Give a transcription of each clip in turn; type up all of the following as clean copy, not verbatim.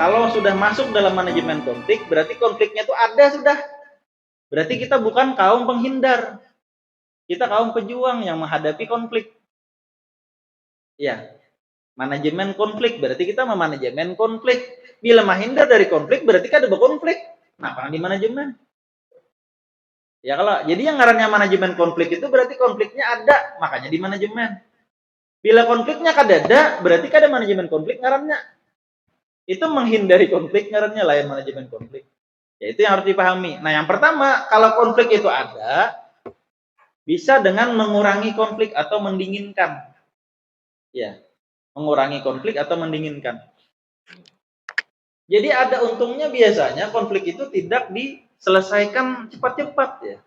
Kalau sudah masuk dalam manajemen konflik, berarti konfliknya itu ada sudah. Berarti kita bukan kaum penghindar. Kita kaum pejuang yang menghadapi konflik. Ya, manajemen konflik berarti kita memanajemen konflik. Bila menghindar dari konflik berarti kan ada konflik. Nah, di manajemen. Ya kalau jadi yang ngarannya manajemen konflik itu berarti konfliknya ada, makanya di manajemen. Bila konfliknya kadada, berarti kada manajemen konflik ngarannya. Itu menghindari konflik ngarannya lain manajemen konflik. Ya itu yang harus dipahami. Nah, yang pertama, kalau konflik itu ada, bisa dengan mengurangi konflik atau mendinginkan. Ya, mengurangi konflik atau mendinginkan. Jadi ada untungnya biasanya konflik itu tidak diselesaikan cepat-cepat ya.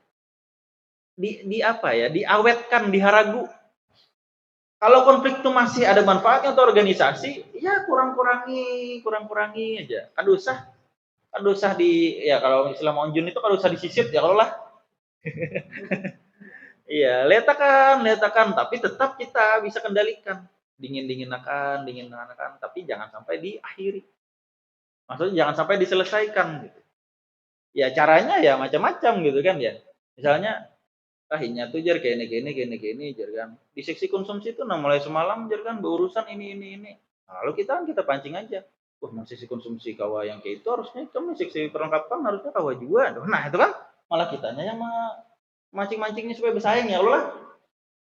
Di apa ya? Diawetkan, diharagu. Kalau konflik itu masih ada manfaatnya untuk organisasi, ya kurang-kurangi aja. Kan usah di ya kalau istilah Monjun itu kan usah disisip ya kalau lah. Iya, letakan, tapi tetap kita bisa kendalikan. Dingin-dinginakan, tapi jangan sampai diakhiri. Maksudnya jangan sampai diselesaikan gitu. Ya caranya ya macam-macam gitu kan ya. Misalnya inya tuh jar kayak ini jar kan. Di seksi konsumsi itu nah mulai semalam jar kan berurusan ini. Nah, lalu kita pancing aja. Wah, seksi konsumsi kawa yang kayak itu harusnya kamu seksi perlengkapan harusnya kawa juga. Nah, itu kan malah kitanya yang mancing-mancingnya supaya bersaing ya Allah.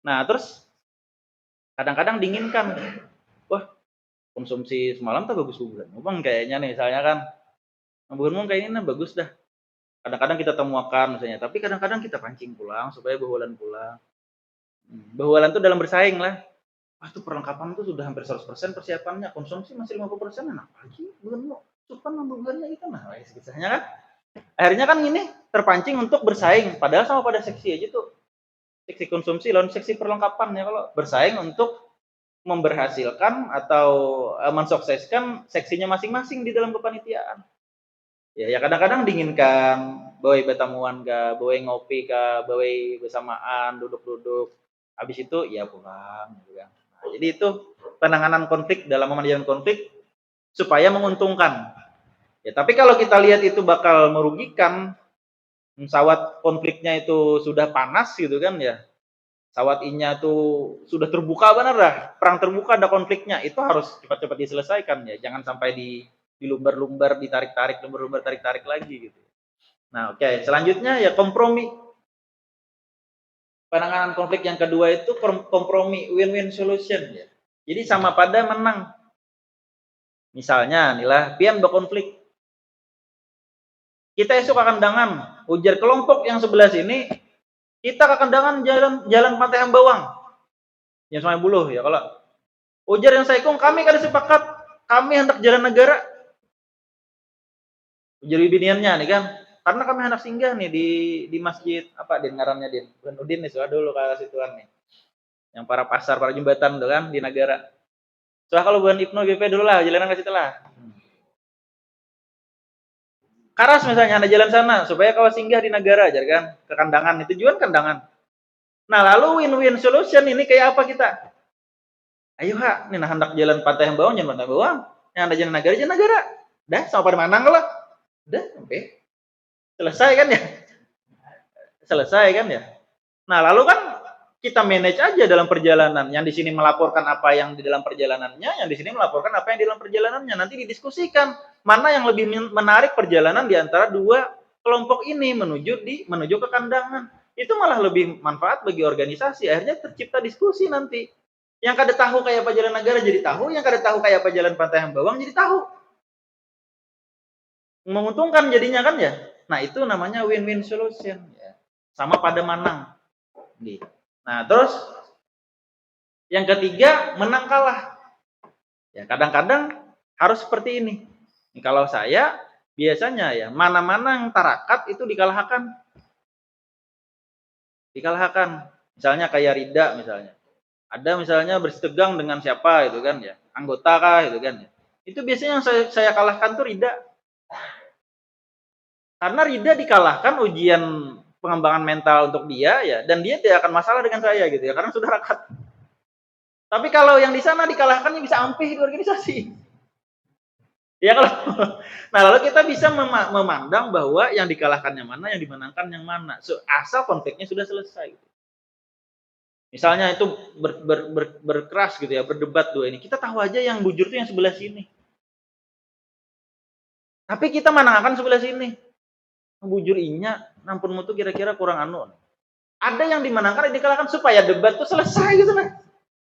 Nah, terus kadang-kadang dinginkan. Wah, konsumsi semalam tuh bagus-bagus. Bang kayaknya nih, misalnya kan, bukan kayak ini bagus dah. Kadang-kadang kita temukan misalnya, tapi kadang-kadang kita pancing pulang supaya bawalan pulang. Bawalan tuh dalam bersaing lah. Wah, tuh perlengkapan tuh sudah hampir 100% persiapannya, konsumsi masih 50%, nah lagi belum mau. Cuman nambahnya itu nah, kisahnya kan. Akhirnya kan ini terpancing untuk bersaing, padahal sama pada seksi aja tuh. Seksi konsumsi lawan seksi perlengkapan ya kalau bersaing untuk memberhasilkan atau mensukseskan seksinya masing-masing di dalam kepanitiaan. Ya kadang-kadang dinginkan, bawa betamuan ke, bawa ngopi ke, bawa bersamaan, duduk-duduk. Habis itu ya pulang gitu kan. Nah, jadi itu penanganan konflik dalam manajemen konflik supaya menguntungkan. Ya, tapi kalau kita lihat itu bakal merugikan, sawat konfliknya itu sudah panas gitu kan ya. Sawat inya tuh sudah terbuka benar dah, perang terbuka ada konfliknya, itu harus cepat-cepat diselesaikan ya, jangan sampai dilumbar-lumbar, ditarik-tarik, lumbar-lumbar, tarik-tarik lagi gitu. Nah, oke. Selanjutnya ya kompromi. Penanganan konflik yang kedua itu kompromi, win-win solution ya. Jadi sama pada menang. Misalnya, inilah pian berkonflik. Kita esok akan dangan, ujar kelompok yang sebelah sini, kita akan dangan jalan Pantai Hambawang. Yang Sungai Buloh ya kalau. Ujar yang Saikong, kami kada sepakat, kami hendak jalan negara. Ujar biniannya nih kan, karena kami hendak singgah nih di masjid apa din ngarannya din, bukan Udin nih soal dulu ke situan nih. Yang para pasar, para jembatan tuh kan di negara. Soalnya kalau bukan Ibnu BP dulu lah, jalanan ke situ lah. Karas misalnya ada jalan sana supaya kau singgah di negara aja kan, ke kandangan, itu tujuan kandangan. Nah, lalu win-win solution ini kayak apa kita? Ayo ha, nih nah hendak jalan Pantai Hambawang, jalan Pantai Hambawang. Yang ada jalan negara. Dah, sama pada Manang lah. Dah, sampai selesai kan ya? Selesai kan ya? Nah, lalu kan kita manage aja dalam perjalanan. Yang di sini melaporkan apa yang di dalam perjalanannya, yang di sini melaporkan apa yang di dalam perjalanannya. Nanti didiskusikan mana yang lebih menarik perjalanan di antara dua kelompok ini menuju ke kandangan. Itu malah lebih manfaat bagi organisasi. Akhirnya tercipta diskusi nanti. Yang kada tahu kayak apa jalan negara jadi tahu, yang kada tahu kayak apa jalan Pantai Hambawang jadi tahu. Menguntungkan jadinya kan ya. Nah, itu namanya win-win solution ya. Sama pada manang. Nah, terus yang ketiga menang kalah. Ya, kadang-kadang harus seperti ini. Kalau saya biasanya ya mana-mana yang tarakat itu dikalahkan. Dikalahkan. Misalnya kayak Rida misalnya. Ada misalnya bersitegang dengan siapa itu kan ya. Anggota kah itu kan ya. Itu biasanya yang saya kalahkan tuh Rida. Karena Rida dikalahkan ujian pengembangan mental untuk dia ya, dan dia tidak akan masalah dengan saya gitu ya, karena sudah rakat. Tapi kalau yang di sana dikalahkan bisa ampih di organisasi. Ya kalau nah lalu kita bisa memandang bahwa yang dikalahkan yang mana, yang dimenangkan yang mana. Asal konfliknya sudah selesai. Misalnya itu berkeras gitu ya, berdebat dua ini. Kita tahu aja yang bujur itu yang sebelah sini. Tapi kita menangkan sebelah sini. Bujur inya, nampunmu tuh kira-kira kurang anu. Ada yang dimenangkan, yang dikalahkan supaya debat itu selesai gitu lah.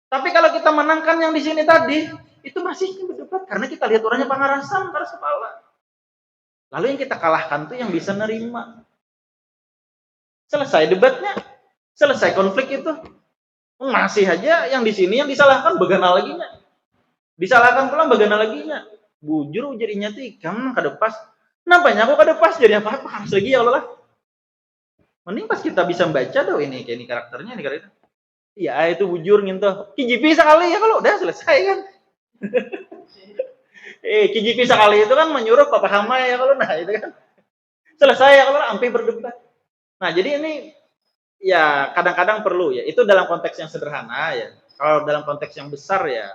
Tapi kalau kita menangkan yang di sini tadi, itu masih berdebat karena kita lihat orangnya pangarasan, paras kepala. Lalu yang kita kalahkan tuh yang bisa nerima. Selesai debatnya, selesai konflik itu. Masih aja yang di sini yang disalahkan begana lagi nya. Disalahkan pula begana lagi nya. Bujur jadinya tuh ikam kada pas. Nampaknya aku kada pas jadi apa-apa harus lagi ya Allah. Mending pas kita bisa membaca tuh ini kayak ini karakternya ini karakter. Iya itu bujur gitu. KJP sekali ya kalau udah selesai kan. KJP sekali itu kan menyuruh Papa Hama ya kalau nah itu kan. Selesai ya kalau sampai berdebat. Nah, jadi ini ya kadang-kadang perlu ya. Itu dalam konteks yang sederhana ya. Kalau dalam konteks yang besar ya,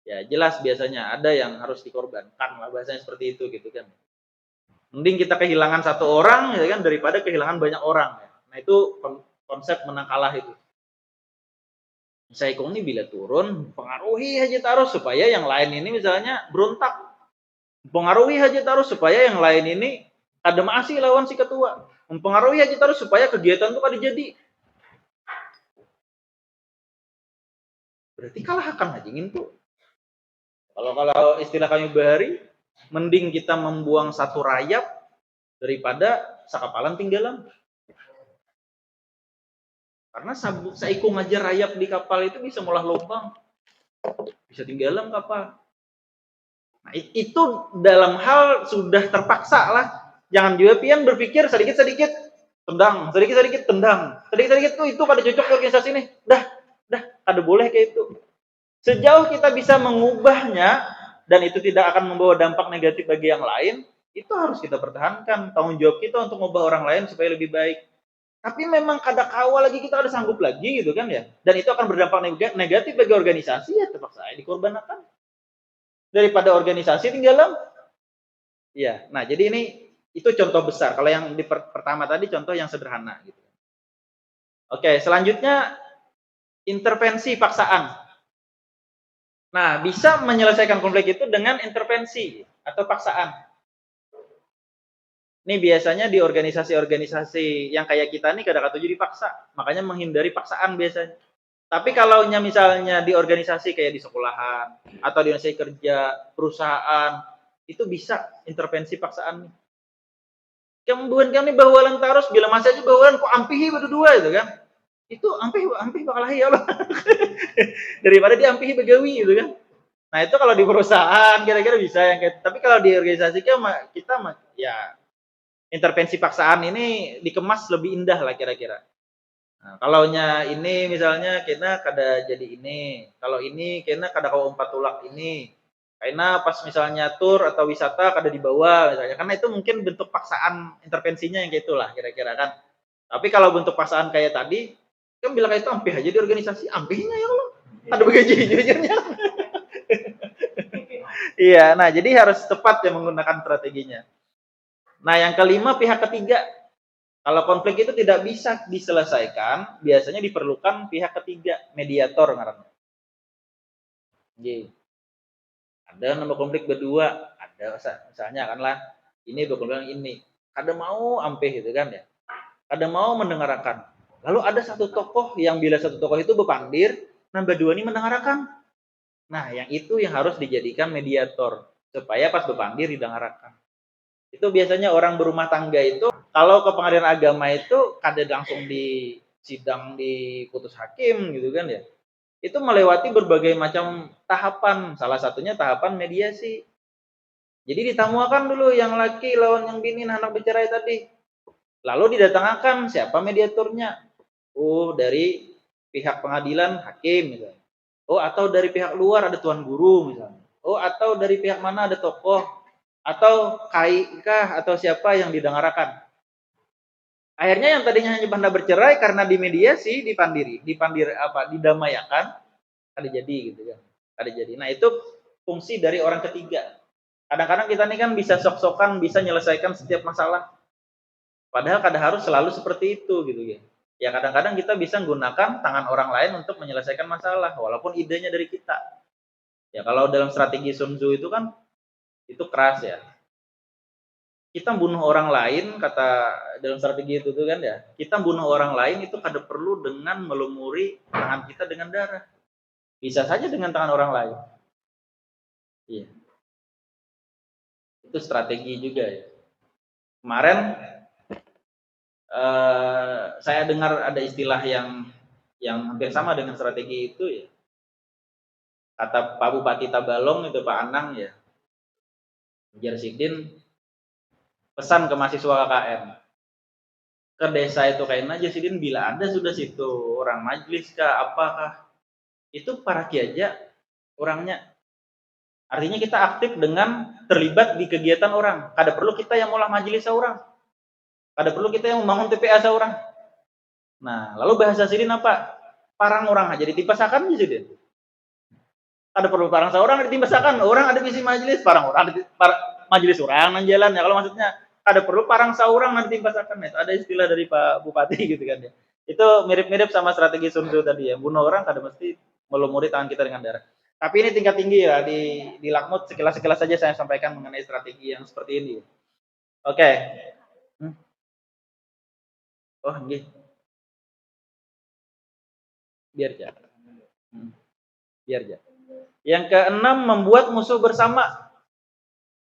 ya jelas biasanya ada yang harus dikorbankan lah bahasanya seperti itu gitu kan. Mending kita kehilangan satu orang ya kan daripada kehilangan banyak orang. Ya. Nah itu konsep menang kalah itu. Saikong ini bila turun pengaruhi aja taruh supaya yang lain ini misalnya berontak. Mempengaruhi aja taruh supaya yang lain ini ada masih lawan si ketua. Mempengaruhi aja terus supaya kegiatan itu kada jadi. Berarti kalahkan aja tuh. Kalau istilah kami bahari, mending kita membuang satu rayap daripada sakapalan tinggalan. Karena saikung aja rayap di kapal itu bisa molah lubang. Bisa tinggalan kapal. Nah, itu dalam hal sudah terpaksa lah. Jangan juga pian berpikir sedikit-sedikit tendang, sedikit-sedikit tendang. Sedikit-sedikit tuh itu pada cocok ke organisasi ini. Dah, ada boleh kayak itu. Sejauh kita bisa mengubahnya dan itu tidak akan membawa dampak negatif bagi yang lain, itu harus kita pertahankan. Tanggung jawab kita untuk mengubah orang lain supaya lebih baik. Tapi memang kada kawal lagi kita ada sanggup lagi gitu kan ya. Dan itu akan berdampak negatif bagi organisasi ya terpaksa dikorbankan. Daripada organisasi tinggalan. Ya, nah jadi ini itu contoh besar. Kalau yang di pertama tadi contoh yang sederhana gitu. Oke, selanjutnya intervensi paksaan. Nah, bisa menyelesaikan konflik itu dengan intervensi atau paksaan. Ini biasanya di organisasi-organisasi yang kayak kita nih kadang-kadang jadi dipaksa. Makanya menghindari paksaan biasanya. Tapi kalau misalnya di organisasi kayak di sekolahan atau di organisasi kerja, perusahaan, itu bisa intervensi paksaan. Kemudian kami bawalan terus bila masih aja bawalan kok ampihi berdua itu kan. Itu ampih bakal ya Allah. Daripada dia ampihi begawi gitu kan. Nah, itu kalau di perusahaan kira-kira bisa yang kayak tapi kalau di organisasi kita ya intervensi paksaan ini dikemas lebih indah lah kira-kira. Nah, kalaunya ini misalnya kena kada jadi ini, kalau ini kena kada kau umpat tulak ini. Karena pas misalnya tur atau wisata kada dibawa misalnya, karena itu mungkin bentuk paksaan intervensinya yang kayak itulah kira-kira kan. Tapi kalau bentuk paksaan kayak tadi, kan bilang kayak itu ampih aja di organisasi, ampihnya ya Allah. Ada begaji jujurnya. Iya, nah jadi harus tepat ya menggunakan strateginya. Nah, yang kelima pihak ketiga. Kalau konflik itu tidak bisa diselesaikan, biasanya diperlukan pihak ketiga, mediator ngarannya. Ada nama konflik berdua, ada misalnya kanlah ini berkonflik ini. Kada mau ampeh gitu kan ya. Kada mau mendengarkan. Lalu ada satu tokoh yang bila satu tokoh itu berpandir, nah berdua ini mendengarkan. Nah, yang itu yang harus dijadikan mediator supaya pas berpandir didengarkan. Itu biasanya orang berumah tangga itu kalau ke pengadilan agama itu kada langsung di sidang diputus hakim gitu kan ya. Itu melewati berbagai macam tahapan, salah satunya tahapan mediasi. Jadi ditamuakan dulu yang laki lawan yang bini anak bercerai tadi. Lalu didatangkan siapa mediatornya? Oh, dari pihak pengadilan hakim misalnya. Oh, atau dari pihak luar ada tuan guru misalnya. Oh, atau dari pihak mana ada tokoh atau kaikah atau siapa yang didengarkan. Akhirnya yang tadinya hanya banda bercerai karena dimediasi, didamaikan, ada jadi gitu kan. Ada jadi. Nah, itu fungsi dari orang ketiga. Kadang-kadang kita nih kan bisa sok-sokan bisa menyelesaikan setiap masalah. Padahal kadang harus selalu seperti itu gitu ya. Ya kadang-kadang kita bisa menggunakan tangan orang lain untuk menyelesaikan masalah walaupun idenya dari kita. Ya kalau dalam strategi Sun Tzu itu kan itu keras ya. Kita bunuh orang lain kata dalam strategi itu tuh kan ya. Kita bunuh orang lain itu kada perlu dengan melumuri tangan kita dengan darah. Bisa saja dengan tangan orang lain. Iya. Itu strategi juga ya. Kemarin saya dengar ada istilah yang hampir sama dengan strategi itu ya. Kata Pak Bupati Tabalong itu Pak Anang ya. Jarsidin pesan ke mahasiswa KKN. Ke desa itu kayak aja Sidin bila ada sudah situ orang majelis kah apakah itu para kiaja orangnya. Artinya kita aktif dengan terlibat di kegiatan orang. Kada perlu kita yang olah majelis seorang. Kada perlu kita yang membangun TPA seorang. Nah, lalu bahasa Sidin apa? Parang orang aja ditimpasakan di Sidin. Kada perlu parang seorang ditimpasakan. Orang ada misi majelis, parang orang majelis orang nang jalan ya. Kalau maksudnya ada perlu parang seorang nanti timpasakan. Itu ada istilah dari Pak Bupati gitu kan ya. Itu mirip-mirip sama strategi Sun Tzu tadi ya. Bunuh orang kada mesti melumuri tangan kita dengan darah. Tapi ini tingkat tinggi ya di Lakmut sekilas-sekilas saja saya sampaikan mengenai strategi yang seperti ini. Oke. Oh, nggih. Biar aja. Biar aja. Yang keenam membuat musuh bersama.